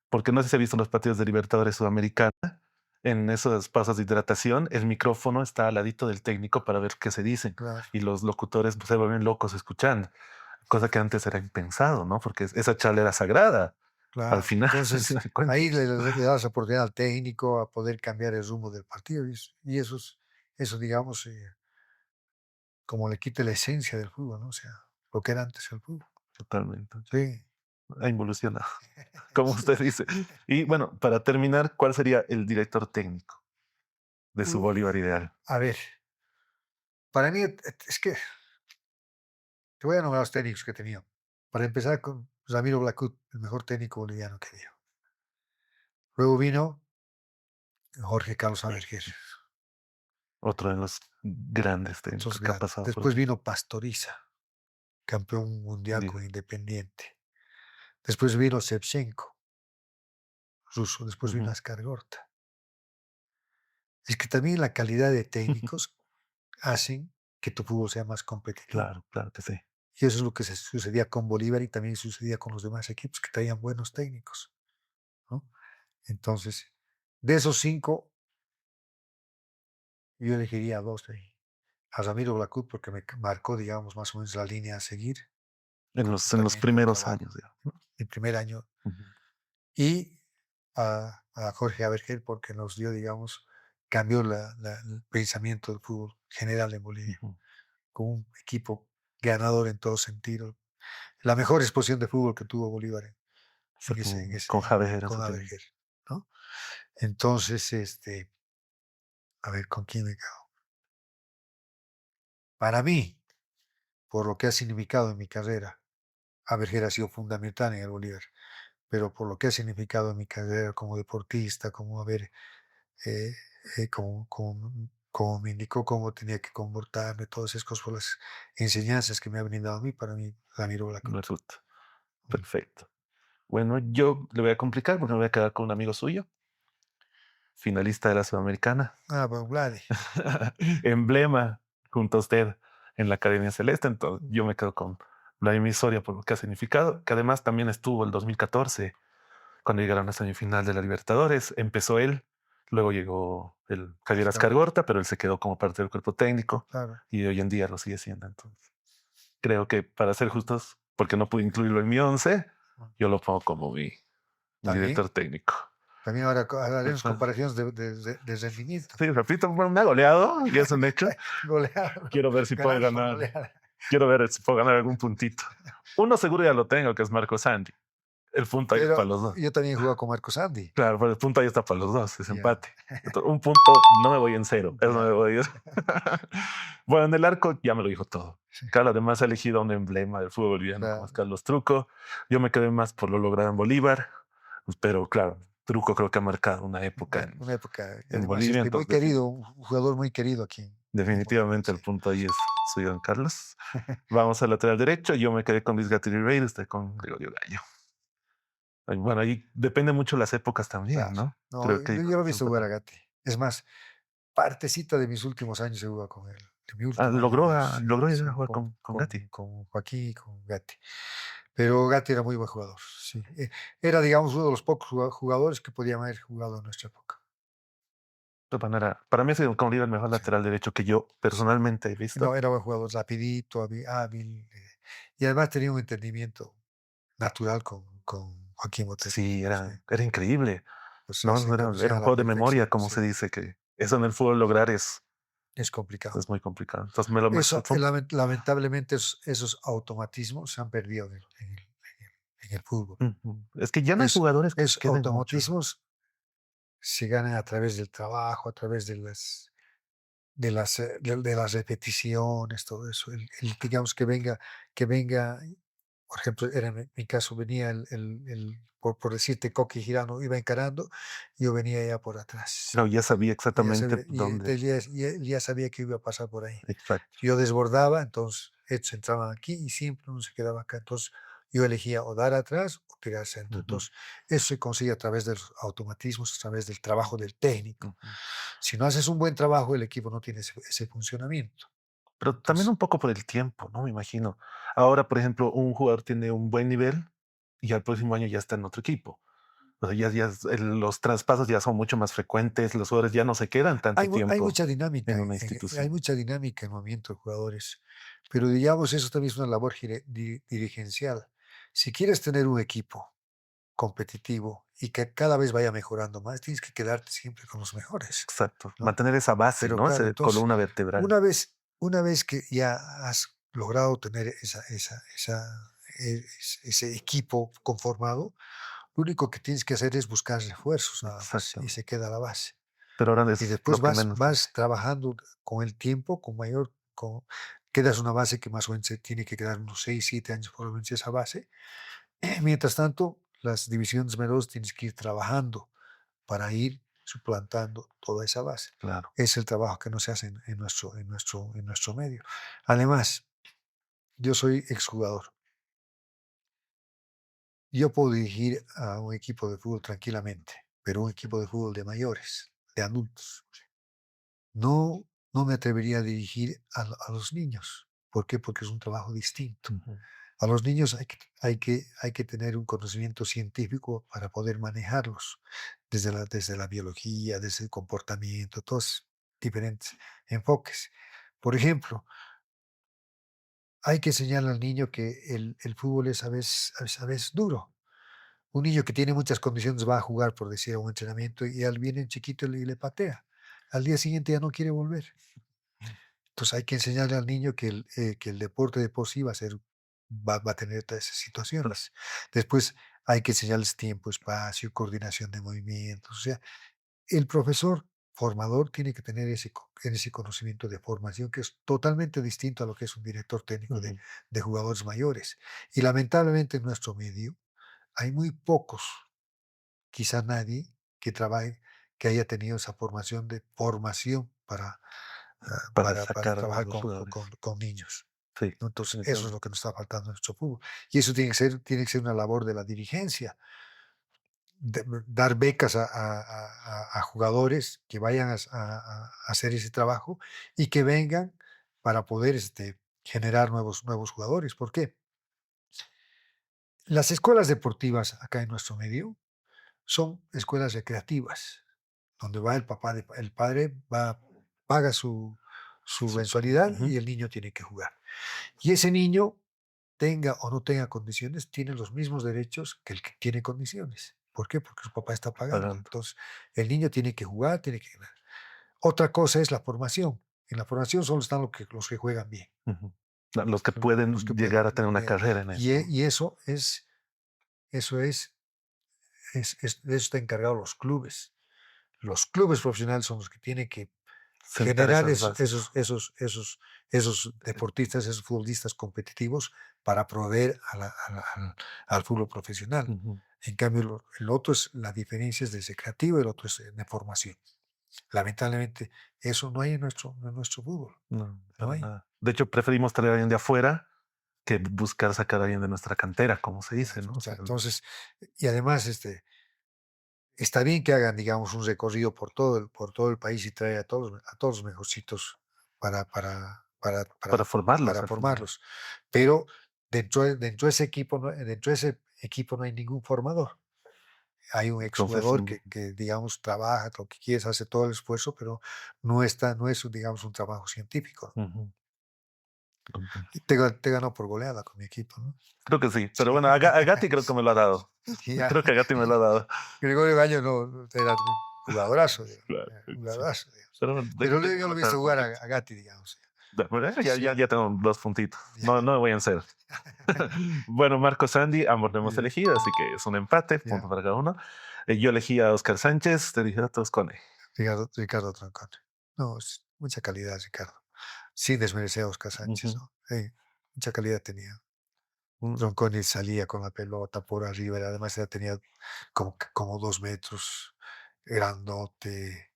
porque no sé si ha visto los partidos de Libertadores Sudamericana. En esos pasos de hidratación, el micrófono está al ladito del técnico para ver qué se dicen. Claro, Y los locutores pues, se vuelven locos escuchando, cosa que antes era impensado, ¿no? Porque esa charla era sagrada, al claro. final, al Entonces, final de cuentas. ahí le das oportunidad al técnico a poder cambiar el rumbo del partido y eso, digamos, como le quita la esencia del fútbol, ¿no? O sea, lo que era antes el fútbol. Totalmente. Sí, Ha evolucionado, como sí. usted dice. Y bueno, para terminar, ¿cuál sería el director técnico de su Uh, Bolívar ideal? a ver, para mí es que te voy a nombrar los técnicos que he tenido. Para empezar con Ramiro Blacut, el mejor técnico boliviano que dio. Luego vino Jorge Carlos Averger, Otro de los grandes técnicos esos que ha grandes. pasado por Después aquí. vino Pastoriza, campeón mundial Digo, con Independiente. Después vino Shevchenko, ruso. Después vino ujú, Ascargorta. Es que también la calidad de técnicos hacen que tu fútbol sea más competitivo. claro, claro que sí. Y eso es lo que sucedía con Bolívar y también sucedía con los demás equipos que traían buenos técnicos, ¿no? Entonces, de esos 5, yo elegiría a 2 ahí. A Ramiro Blacut porque me marcó, digamos, más o menos la línea a seguir, En los comportamiento, primeros trabajo, años, digamos. el primer año. Ujú, Y a Jorge Abergel porque nos dio, digamos, cambió el pensamiento del fútbol general en Bolivia, ujú. con un equipo ganador en todo sentido. La mejor exposición de fútbol que tuvo Bolívar Fue con en Javier en con su tiempo. Abergel, ¿no? Entonces, a ver, ¿con quién me quedo? Para mí, por lo que ha significado en mi carrera, Abergel ha sido fundamental en el Bolívar, pero por lo que ha significado en mi carrera como deportista, como haber, eh, como me indicó cómo tenía que comportarme, todas esas cosas, por las enseñanzas que me ha brindado a mí, para mí, Ramiro Blacut. Resulta. Mm. Perfecto. Bueno, yo le voy a complicar porque me voy a quedar con un amigo suyo, finalista de la Sudamericana. Bueno, Vladi. Emblema junto a usted en la Academia Celeste. Entonces, Mm, yo me quedo con Vladimir Soria por lo que ha significado, que además también estuvo el 2014 cuando llegaron a la semifinal de la Libertadores. Empezó él, luego llegó el Javier Ascar, Ascargorta, pero él se quedó como parte del cuerpo técnico claro. y hoy en día lo sigue siendo. Entonces, creo que para ser justos, porque no pude incluirlo en mi 11, Mm. yo lo pongo como mi También, director técnico. también ahora haremos Pues, comparaciones de rendimiento. sí, repito, bueno, me ha goleado y es un hecho. Goleada, ¿no? Quiero ver si puedo Ganar por ganar. goleada. Quiero ver si puedo ganar algún puntito. Uno seguro ya lo tengo, que es Marco Sandy. El punto ahí es para Pero los dos. yo también he jugado con Marcos Andy. Claro, pero el punto ahí está para los dos, es Ya. empate. Entonces, un punto, no me voy en cero, eso no me Ya. voy a ir. Bueno, en el arco ya me lo dijo todo. Sí, Carlos además ha elegido un emblema del fútbol boliviano como es claro. Carlos Truco. Yo me quedé más por lo logrado en Bolívar, pero claro, Truco creo que ha marcado una época Una época, y en además Bolivia, muy entonces querido, un jugador muy querido aquí en Bolivia. definitivamente Sí. el punto ahí es soy don Carlos. Vamos al lateral derecho, yo me quedé con Luis Gatti Rey, usted con Gregorio Gallo. Bueno, ahí depende mucho las épocas también, Claro. ¿no? No, Creo que yo lo he visto siempre jugar a Gatti. Es más, partecita de mis últimos años he jugado con él. De mi ah, último año, logró, digamos. Sí, logró llegar a sí, jugar con Gatti. con Joaquín y con Gatti. Pero Gatti era muy buen jugador. Sí. Era, digamos, uno de los pocos jugadores que podían haber jugado en nuestra época. De manera, para mí ha sido con Oliva el mejor Sí, lateral derecho que yo sí. personalmente he No, visto. era buen jugador, rapidito, hábil. Y además tenía un entendimiento natural con Joaquín Botella. Sí, Sí, era increíble. pues No, se era conocían a un la juego de memoria, perfección. como Sí, se dice, que eso en el fútbol lograr es complicado. es muy complicado. Entonces me lo Eso, fue lamentablemente, esos automatismos se han perdido en el fútbol. es que ya no hay jugadores que se Esos queden mucho. automatismos se ganan a través del trabajo, a través de las repeticiones, todo eso. Digamos que venga, por ejemplo, era en mi caso, venía por decirte, Coqui Girano iba encarando, yo venía ya por atrás. Pero ya sabía Y ya exactamente sabía, dónde. y él ya sabía que iba a pasar por ahí. Exacto. Yo desbordaba, entonces ellos entraban aquí y siempre uno se quedaba acá. Entonces Yo elegía o dar atrás o tirar centro. Ujú, Entonces, eso se consigue a través de los automatismos, a través del trabajo del técnico. ujú. Si no haces un buen trabajo, el equipo no tiene ese funcionamiento. Pero también Entonces, un poco por el tiempo, ¿no? Me imagino. Ahora, por ejemplo, un jugador tiene un buen nivel y al próximo año ya está en otro equipo. O sea, los traspasos ya son mucho más frecuentes, los jugadores ya no se quedan tanto hay tiempo mucha dinámica, en una hay institución. mucha dinámica en el movimiento de jugadores, pero digamos, eso también es una labor dirigencial. Si quieres tener un equipo competitivo y que cada vez vaya mejorando más, tienes que quedarte siempre con los mejores, Exacto. ¿no? Mantener esa base, Pero ¿no? claro, Ese entonces, columna vertebral. una vez que ya has logrado tener ese equipo conformado, lo único que tienes que hacer es buscar refuerzos nada más y Exacto. se queda la base. Pero ahora Y es después lo que vas, menos hace. vas trabajando con el tiempo, quedas una base que más o menos se tiene que quedar unos 6 7 años por lo menos esa base. Mientras tanto, las divisiones menores tienes que ir trabajando para ir suplantando toda esa base. Claro. Es el trabajo que no se hace en nuestro medio. Además, yo soy exjugador. Yo puedo dirigir a un equipo de fútbol tranquilamente, pero un equipo de fútbol de mayores, de adultos. No, no me atrevería a dirigir a los niños. ¿Por qué? Porque es un trabajo distinto. Ujú. A los niños hay que tener un conocimiento científico para poder manejarlos, desde la biología, desde el comportamiento, todos diferentes enfoques. Por ejemplo, hay que enseñarle al niño que el fútbol es a veces duro. Un niño que tiene muchas condiciones va a jugar, por decir, a un entrenamiento y al viene chiquito y le patea. Al día siguiente ya no quiere volver. Entonces hay que enseñarle al niño que el deporte de por sí va a tener todas esas situaciones. Después hay que enseñarles tiempo, espacio, coordinación de movimientos. O sea, el profesor formador tiene que tener ese conocimiento de formación que es totalmente distinto a lo que es un director técnico de, Ujú. de jugadores mayores. Y lamentablemente en nuestro medio hay muy pocos, quizá nadie, que trabaje, que haya tenido esa formación Para para sacar a trabajar los con, con- jugadores. con- con niños, Sí, ¿no? Entonces, eso es lo definitivamente. que nos está faltando en nuestro fútbol. Y eso tiene que ser una labor de la dirigencia, dar becas a jugadores que vayan a hacer ese trabajo y que vengan para poder generar nuevos jugadores. ¿Por qué? Las escuelas deportivas acá en nuestro medio son escuelas recreativas, donde va el padre paga su Su- mensualidad Ujú. y el niño tiene que jugar. Y ese niño, tenga o no tenga condiciones, tiene los mismos derechos que el que tiene condiciones. ¿Por qué? Porque su papá está pagando. Pagando. Entonces, el niño tiene que jugar, tiene que ganar. Otra cosa es la formación. En la formación solo están los que juegan bien, Ujú. Los que los que pueden llegar a pueden. tener una carrera en esto. Y eso de eso está encargado los clubes. Los clubes profesionales son los que tienen que Sentar generar esas bases. esos deportistas, esos futbolistas competitivos para proveer al fútbol profesional. Ujú. En cambio, el otro la diferencia es de recreativo y el otro es de formación. Lamentablemente, eso no hay en nuestro fútbol. No, No para hay. nada. De hecho, preferimos traer a alguien de afuera que buscar sacar a alguien de nuestra cantera, como se dice, ¿no? O O sea, sea, entonces, y además, está bien que hagan, digamos, un recorrido por todo el país y traer a todos los mejorcitos para, para, para, para para, formarlos para al final. formarlos. Pero dentro de ese equipo no hay ningún formador. Hay un Entonces, exjugador que, digamos, trabaja, lo que quieres, hace todo el esfuerzo, pero no es, digamos, un trabajo científico. ujú, comprendo. Y te ganó por goleada con mi equipo, ¿no? Creo que sí, pero bueno, a Gatti creo que me lo ha dado. Y ya, Creo que a Gatti me lo ha dado. Gregorio Gaño no era un jugadorazo, digamos, Claro, era un sí. jugadorazo, digamos. Pero bueno, Pero tengo yo que lo he matar visto un jugar a, poquito. a Gatti, digamos. Bueno, ya, Sí, ya, ya tengo 2 puntitos. ya, No, no me voy a hacer. Bueno, Marcos Andy, ambos lo hemos ya, elegido, así que es un empate, punto ya. para cada uno. Yo elegí a Oscar Sánchez, te dije a Toscone. Ricardo Troncón. No, es mucha calidad, Ricardo. Sin desmerecer a Oscar Sánchez, Ujú. ¿no? Sí, mucha calidad tenía. Mm, Tronconi salía con la pelota por arriba, además ya tenía como 2 metros, grandote,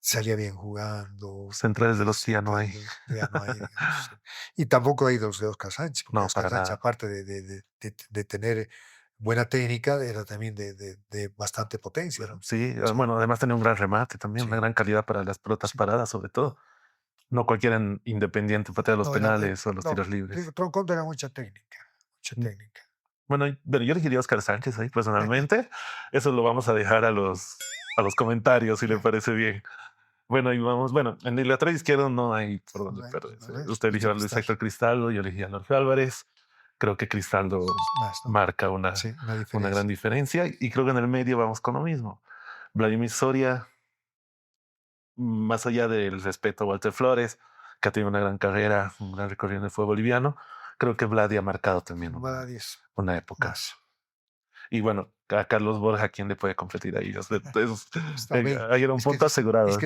salía bien jugando, Centrales de los que ya no hay. ya no hay, digamos. Y tampoco hay de Oscar Sánchez, porque No, Oscar para Sánchez, nada. aparte de tener buena técnica, era también de bastante potencia, Pero ¿no? sí, Sí, bueno, además tenía un gran remate también, una sí, gran calidad para las pelotas sí. paradas, sobre todo. No cualquiera en Independiente patea los No, era, penales o los no, tiros libres. Troncoso era mucha técnica, mucha Mm, técnica. Bueno, pero yo elegiría a Oscar Sánchez ahí personalmente. Eso lo vamos a dejar a los comentarios, si le Ya, parece bien. Bueno, y vamos, bueno, en el lateral izquierdo no hay por no dónde hay, pues, perderse. no hay, Usted eligió a Luis Cristal, Héctor Cristaldo, yo elegí a Norge Álvarez. Creo que Cristaldo más, ¿no? marca Sí, una una gran diferencia. diferencia y creo que en el medio vamos con lo mismo. Vladimir Soria, más allá del respeto a Walter Flores, que ha tenido una gran carrera, un gran recorrido en el fútbol boliviano, creo que Vladi ha marcado también Varios, una época. más. Y bueno, a Carlos Borja, ¿quién le puede competir ahí? Está bien. Ahí era un punto Es que asegurado.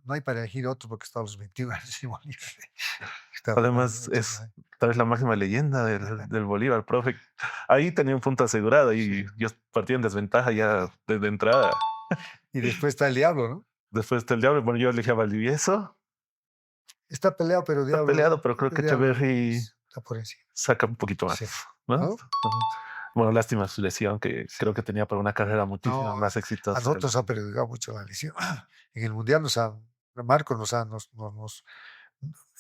no hay para elegir otro porque está a los 21 años y Bolívar. Está jugando Además, mucho, es ¿no? tal vez la máxima leyenda del Bolívar, profe. Ahí tenía un punto asegurado y Sí. yo partí en desventaja ya desde entrada. Y después está el Diablo, ¿no? Después está el Diablo. Bueno, yo elegí a Valdivieso. Está peleado, pero Está peleado, pero creo El que Diablo Echeverry está por encima. saca un poquito más, Sí. ¿no? ¿No? Ujú. Bueno, lástima su lesión, que Sí. creo que tenía para una carrera No, muchísimo más a exitosa. nosotros nos ha perjudicado mucho la lesión. En el Mundial Marco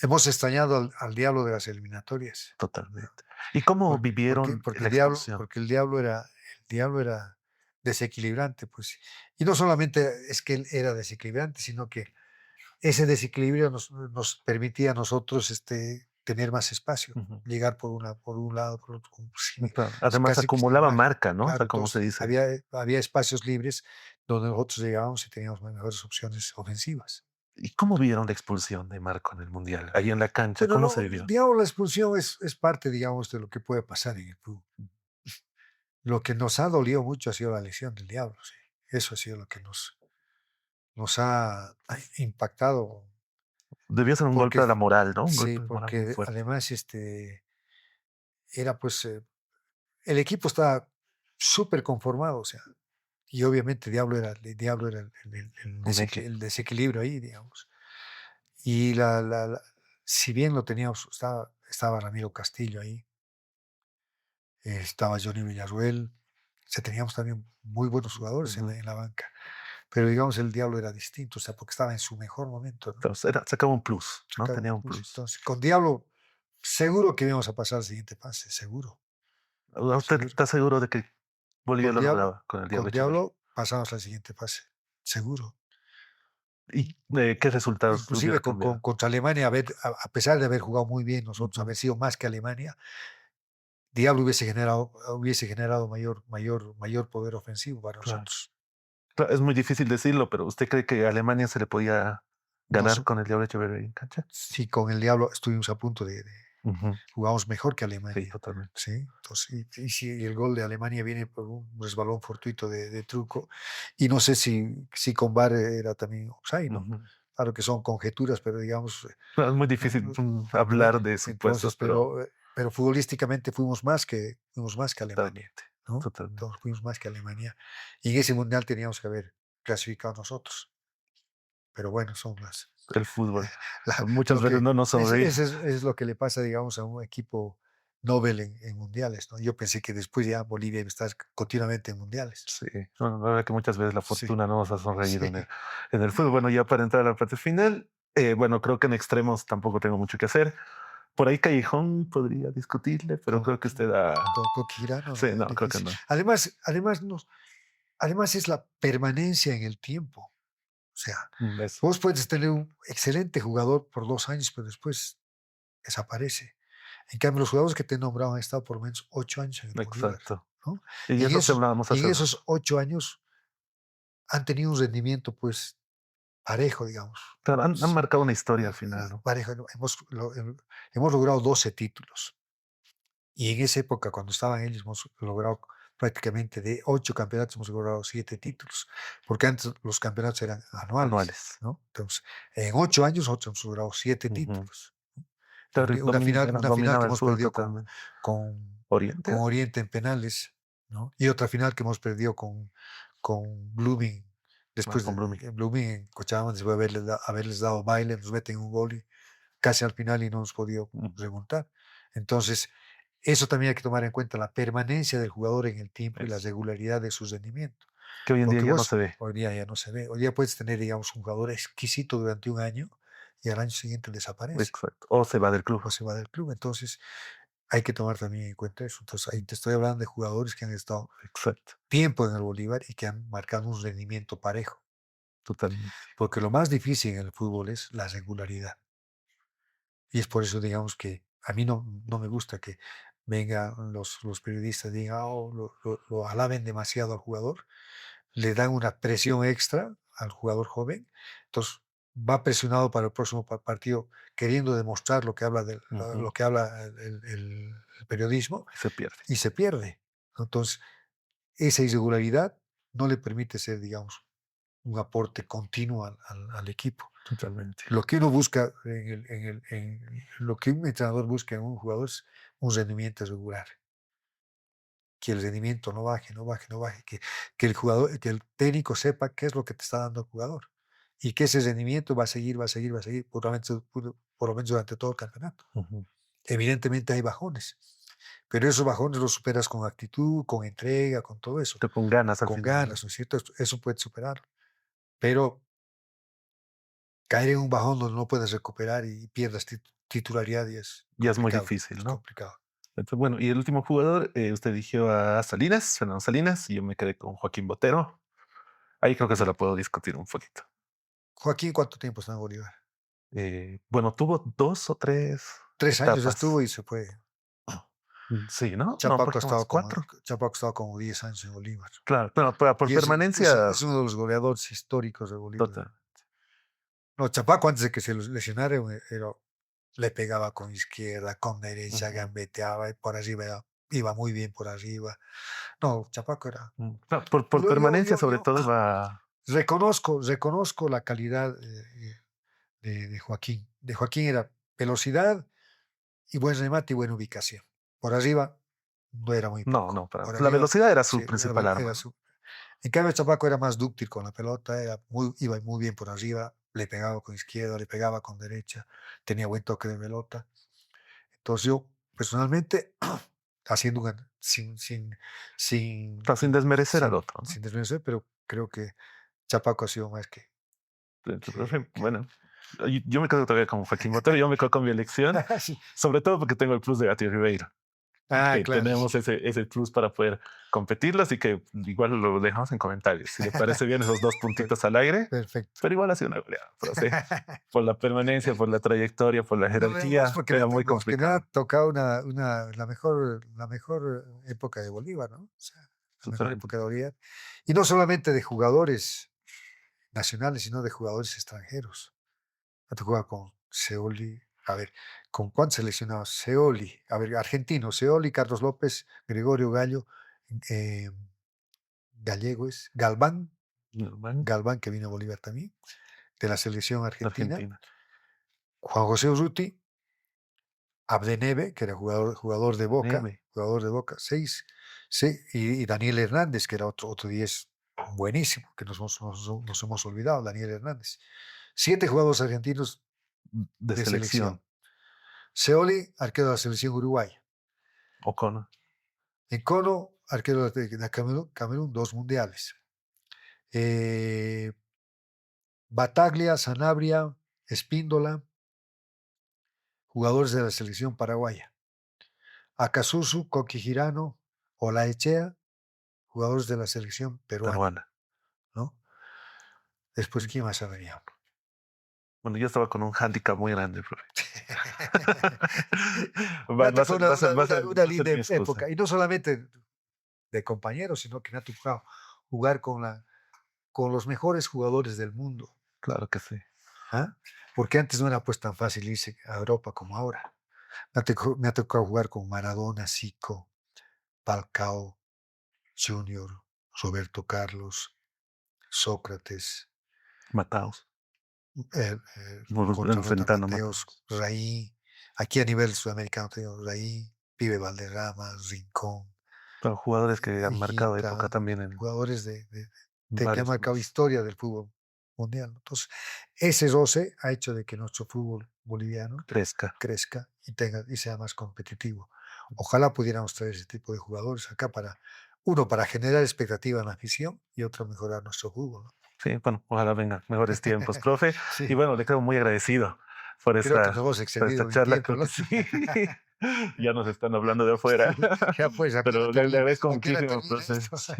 hemos extrañado al Diablo de las eliminatorias. Totalmente. ¿Y cómo vivieron Porque la expulsión? el diablo era desequilibrante, pues. Y no solamente es que él era desequilibrante, sino que ese desequilibrio nos permitía a nosotros tener más espacio, Ujú. llegar por un lado, por otro, sí, Claro. es Además, casi que sin acumulaba magia. marca, ¿no? O Claro, sea, como se entonces dice. había espacios libres donde nosotros llegábamos y teníamos mejores opciones ofensivas. ¿Y cómo vieron la expulsión de Marco en el Mundial? Ahí en la cancha, Bueno, ¿cómo no, se vivió? digamos, la expulsión es parte, digamos, de lo que puede pasar en el fútbol. Lo que nos ha dolido mucho ha sido la lesión del Diablo, sí. Eso ha sido lo que nos ha impactado, Debió ser un golpe porque a la moral, ¿no? Un sí, golpe de moral muy porque fuerte. además era pues el equipo estaba súper conformado, o sea, y obviamente Diablo era Un eje. el desequilibrio ahí, digamos. Y si bien lo teníamos, estaba Ramiro Castillo ahí, estaba Johnny Villarruel, o sea, teníamos también muy buenos jugadores Ujú. en la banca. Pero digamos, el Diablo era distinto, o sea, porque estaba en su mejor momento, ¿no? Entonces, sacaba un plus, ¿no? Sacaba un Tenía un plus. plus. Entonces, con Diablo, seguro que íbamos a pasar al siguiente fase, seguro, ¿Usted seguro. está seguro de que Bolivia Con lo Diablo, lograba con el Diablo con Echeverri? Diablo pasamos a la siguiente fase, seguro. ¿Y qué resultados hubiera Inclusive cambiado? contra Alemania, a pesar de haber jugado muy bien nosotros, Ujú. haber sido más que Alemania, Diablo hubiese generado mayor poder ofensivo para Claro. nosotros. Claro, es muy difícil decirlo, pero ¿usted cree que a Alemania se le podía Nos, ganar con el Diablo Echeverri en cancha? sí, con el Diablo estuvimos a punto Ujú. jugamos mejor que Sí, Alemania. totalmente. Sí, entonces, y si el gol de Alemania viene por un resbalón fortuito de Truco, y no sé si con VAR era también offside, ¿no? Ujú. Claro que son conjeturas, pero digamos, Claro, es muy no, difícil no, ¿no? hablar de Entonces, supuestos, pero pero futbolísticamente fuimos más que Alemania, totalmente, ¿no? totalmente. Entonces fuimos más que Alemania. Y en ese mundial teníamos que haber clasificado nosotros. Pero bueno, son El fútbol. la- Muchas lo veces que no nos sonríe. es lo que le pasa, digamos, a un equipo Nobel en mundiales, ¿no? Yo pensé que después ya Bolivia iba a estar continuamente en mundiales. Sí, bueno, la verdad que muchas veces la Sí, fortuna no nos ha sonreído sí. en el fútbol. Bueno, ya para entrar a la parte final, bueno, creo que en extremos tampoco tengo mucho que hacer. Por ahí Callejón podría discutirle, pero Con, creo que usted da... con Quijano, Sí, no, creo que difícil. no. Además es la permanencia en el tiempo. O sea, Eso, vos puedes tener un excelente jugador por 2 años, pero después desaparece. En cambio, los jugadores que te he nombrado han estado por lo menos 8 años en el Bolívar, exacto. ¿no? Y es lo que hablábamos Y hace en rato. esos 8 años han tenido un rendimiento, pues, parejo, digamos. Claro, han Sí, marcado una historia al final, ¿no? parejo. ¿No? Hemos logrado 12 títulos. Y en esa época, cuando estaban ellos, hemos logrado prácticamente de 8 campeonatos, hemos logrado 7 títulos, porque antes los campeonatos eran anuales, Anuales. ¿no? Entonces, en 8 años nosotros hemos logrado siete Ujú. títulos. Claro, y Una final que dominaba el hemos fútbol perdido totalmente. con, ¿Oriente con era? Oriente en penales, ¿no? Y otra final que hemos perdido con Blooming Más Después con Blooming. en Blooming, en Cochabamba, después de haberles dado baile, nos meten un gol y casi al final y no hemos podido Mm, remontar. Entonces, eso también hay que tomar en cuenta, la permanencia del jugador en el tiempo y la eso. regularidad de sus rendimientos. Que hoy en día Porque ya no se vos ve. hoy día ya no se ve. Hoy día puedes tener, digamos, un jugador exquisito durante un año y al año siguiente desaparece Exacto. O se va del club. o se va del club. Entonces, hay que tomar también en cuenta eso. Entonces, ahí te estoy hablando de jugadores que han estado Exacto. tiempo en el Bolívar y que han marcado un rendimiento parejo. Totalmente. Porque lo más difícil en el fútbol es la regularidad. Y es por eso, digamos, que a mí no me gusta que vengan los periodistas y digan, "Oh, lo alaben demasiado al jugador, le dan una presión extra al jugador joven, entonces va presionado para el próximo partido queriendo demostrar lo que habla, Ujú. lo que habla el periodismo Y se pierde. y se pierde. Entonces, esa irregularidad no le permite ser, digamos, un aporte continuo al equipo. Totalmente. Lo que uno busca lo que un entrenador busca en un jugador es un rendimiento regular, que el rendimiento no baje, no baje, no baje, que el jugador, que el técnico sepa qué es lo que te está dando el jugador y que ese rendimiento va a seguir, va a seguir, va a seguir, por lo menos durante todo el campeonato. Ujú. Evidentemente hay bajones, pero esos bajones los superas con actitud, con entrega, con todo eso, Pero con ganas al con final, ¿no? ganas, ¿no es cierto? Eso puedes superarlo, pero caer en un bajón donde no puedes recuperar y pierdas titularidad y Ya es muy es difícil, ¿no? complicado. Entonces, bueno, y el último jugador, usted eligió a Salinas, Fernando Salinas, y yo me quedé con Joaquín Botero. Ahí creo que se la puedo discutir un poquito. Joaquín, ¿cuánto tiempo está en Bolívar? Bueno, tuvo 2 o 3 3 años estuvo etapas. y se fue. Sí, ¿no? No, un Chapaco ha poquito más, estado como, 4. Chapaco ha estado como 10 años en Bolívar. Claro, pero por Y permanencia es uno de los goleadores históricos de Bolívar. total. No, Chapaco antes de que se lesionara le pegaba con izquierda, con derecha, Ujú. gambeteaba y por arriba iba muy bien por arriba. No, Chapaco era. Claro, por permanencia sobre Yo todo va. reconozco la calidad de Joaquín. De Joaquín era velocidad y buen remate y buena ubicación. Por arriba no era muy No, poco. no, para, Por la arriba, velocidad era sí, su principal arma, era ¿no? en cambio, Chapaco era más dúctil con la pelota, iba muy bien por arriba, le pegaba con izquierda, le pegaba con derecha, tenía buen toque de pelota. Entonces yo, personalmente, haciendo sin, Claro, sin desmerecer al otro, ¿no? sin desmerecer, pero creo que Chapaco ha sido más que Bueno, yo me quedo todavía con Joaquín Botero, yo me quedo con mi elección, sí. sobre todo porque tengo el plus de Gatti Ribeiro, Ah, que claro. tenemos ese plus para poder competirlo, así que igual lo dejamos en comentarios. Si le parece bien esos 2 puntitos al aire, Perfecto. pero igual ha sido una goleada, pero sí, por la permanencia, por la trayectoria, por la No, además jerarquía, porque era muy porque me ha complicado. tocado la mejor época de Bolívar, ¿no? O sea, la mejor época de Bolívar. Y no solamente de jugadores nacionales, sino de jugadores extranjeros. Me tocó jugar con Seoli, a ver, ¿con cuántos seleccionados? Seoli, a ver, argentino, Seoli, Carlos López, Gregorio Gallo, eh, Gallego es, Normal, Galván que vino a Bolívar también, de la selección argentina, Argentina. Juan José Urruti, Abdenebe, que era Neve. jugador de Boca, 6, sí, y Daniel Hernández, que era otro 10 buenísimo, que nos hemos olvidado, Daniel Hernández. 7 jugadores argentinos De de selección. selección. Seoli, arquero de la selección uruguaya. O'Connor. Encono, arquero de Camerún, 2 mundiales. Eh, Bataglia, Sanabria, Espíndola, jugadores de la selección paraguaya. Acasusu, Coqui Girano, Olaechea, jugadores de la selección peruana, Peruana. ¿no? Después, ¿quién más ha venido? Bueno, yo estaba con un handicap muy grande, profe. Me Va, ha va a tocado ser, va a ser, va a ser, una va a ser linda mi excusa. época, y no solamente de compañeros, sino que me ha tocado jugar con los mejores jugadores del mundo. Claro que sí. ¿Ah? Porque antes no era pues tan fácil irse a Europa como ahora. Me ha tocado jugar con Maradona, Zico, Falcao, Junior, Roberto Carlos, Sócrates, Mataos. contra Lothar Enfrentando a Mateos, Mataos. Raí. Aquí a nivel sudamericano tenemos Raí, Pibe Valderrama, Rincón, Pero jugadores que han marcado Higuita, época también en. jugadores que ha varios marcado años. historia del fútbol mundial, ¿no? Entonces, ese roce ha hecho de que nuestro fútbol boliviano Fresca. crezca y sea más competitivo. Ojalá pudiéramos traer ese tipo de jugadores acá para, uno, para generar expectativa en la afición y otro, mejorar nuestro fútbol, ¿no? Sí, bueno, ojalá vengan mejores tiempos, profe. Y Sí, bueno, le quedo muy agradecido creo que nos hemos por esta extendido en charla. tiempo, Creo ¿no? que sí. Ya nos están hablando de Sí, afuera. ya pues, Pero le agradezco ¿a qué hora muchísimo, termina profe. esto? Sí.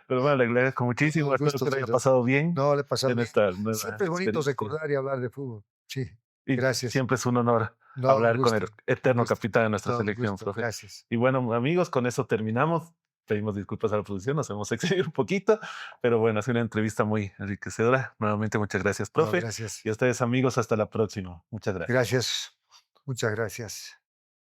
Pero bueno, le agradezco No, muchísimo. un Espero gusto, que lo haya Ciro. pasado bien No, le he pasado en bien. esta nueva Siempre es bonito experiencia. recordar y hablar de fútbol. Sí, Y gracias. siempre es un honor No, un hablar con el gusto, un eterno gusto. capitán de nuestra No, un selección, gusto. profe. Gracias. Y bueno, amigos, con eso terminamos. Pedimos disculpas a la producción, nos hemos excedido un poquito, pero bueno, ha sido una entrevista muy enriquecedora. Nuevamente, muchas gracias, No, profe. gracias. Y a ustedes, amigos, hasta la próxima. Muchas gracias. Gracias. Muchas gracias.